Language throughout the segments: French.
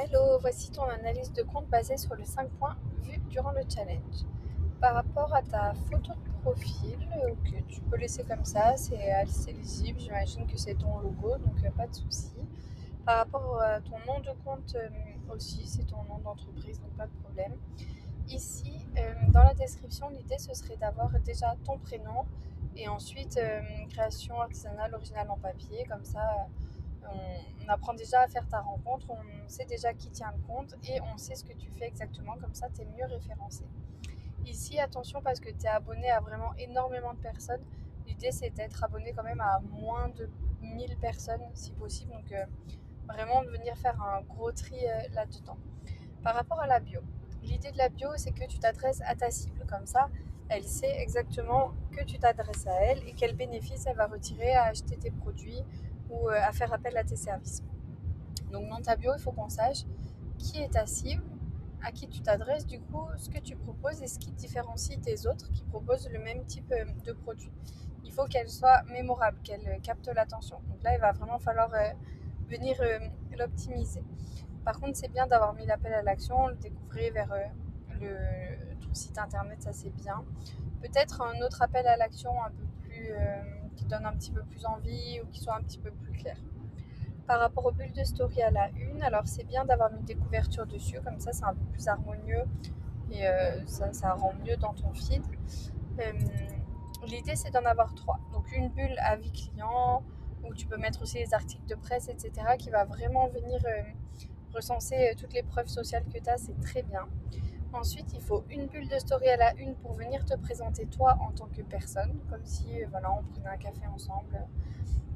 Hello, voici ton analyse de compte basée sur les 5 points vus durant le challenge. Par rapport à ta photo de profil, que tu peux laisser comme ça, c'est assez lisible, j'imagine que c'est ton logo, donc pas de souci. Par rapport à ton nom de compte aussi, c'est ton nom d'entreprise, donc pas de problème. Ici, dans la description, l'idée ce serait d'avoir déjà ton prénom et ensuite création artisanale originale en papier, comme ça on apprend déjà à faire ta rencontre, on sait déjà qui tient le compte et on sait ce que tu fais exactement, comme ça tu es mieux référencé. Ici, attention parce que tu es abonné à vraiment énormément de personnes. L'idée c'est d'être abonné quand même à moins de 1000 personnes si possible, donc vraiment de venir faire un gros tri là-dedans. Par rapport à la bio, l'idée de la bio c'est que tu t'adresses à ta cible, comme ça elle sait exactement que tu t'adresses à elle et quels bénéfices elle va retirer à acheter tes produits ou à faire appel à tes services. Donc dans ta bio, il faut qu'on sache qui est ta cible, à qui tu t'adresses, du coup, ce que tu proposes et ce qui te différencie des autres qui proposent le même type de produit. Il faut qu'elle soit mémorable, qu'elle capte l'attention. Donc là, il va vraiment falloir venir l'optimiser. Par contre, c'est bien d'avoir mis l'appel à l'action, le découvrir vers ton site internet, ça c'est bien. Peut-être un autre appel à l'action un peu plus qui donne un petit peu plus envie ou qui soit un petit peu plus clair. Par rapport aux bulles de story à la une, alors c'est bien d'avoir mis des couvertures dessus, comme ça c'est un peu plus harmonieux et ça rend mieux dans ton feed. Euh, L'idée c'est d'en avoir trois. Donc une bulle avis client, où tu peux mettre aussi les articles de presse, etc., qui va vraiment venir recenser toutes les preuves sociales que tu as, c'est très bien. Ensuite, il faut une bulle de story à la une pour venir te présenter toi en tant que personne, comme si voilà, on prenait un café ensemble.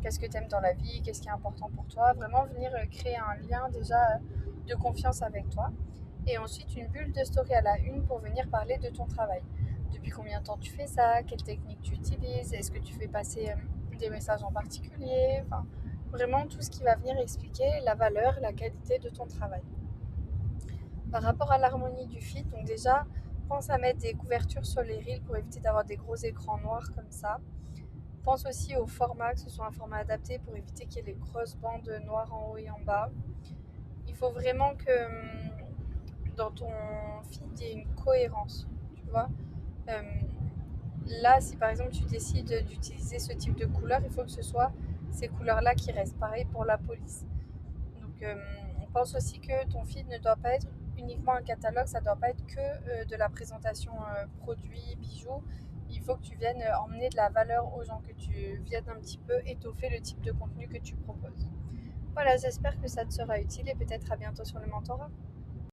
Qu'est-ce que tu aimes dans la vie, qu'est-ce qui est important pour toi. Vraiment venir créer un lien déjà de confiance avec toi. Et ensuite, une bulle de story à la une pour venir parler de ton travail. Depuis combien de temps tu fais ça, quelle technique tu utilises, est-ce que tu fais passer des messages en particulier, enfin, vraiment tout ce qui va venir expliquer la valeur, la qualité de ton travail. Par rapport à l'harmonie du feed, donc déjà, pense à mettre des couvertures sur les reels pour éviter d'avoir des gros écrans noirs comme ça. Pense aussi au format, que ce soit un format adapté pour éviter qu'il y ait les grosses bandes noires en haut et en bas. Il faut vraiment que dans ton feed, il y ait une cohérence, tu vois. Euh, Là, si par exemple tu décides d'utiliser ce type de couleur, il faut que ce soit ces couleurs-là qui restent. Pareil pour la police. Donc, on pense aussi que ton feed ne doit pas être uniquement un catalogue, ça ne doit pas être que de la présentation produits, bijoux. Il faut que tu viennes emmener de la valeur aux gens, que tu viennes un petit peu étoffer le type de contenu que tu proposes. Voilà, j'espère que ça te sera utile et peut-être à bientôt sur le mentorat.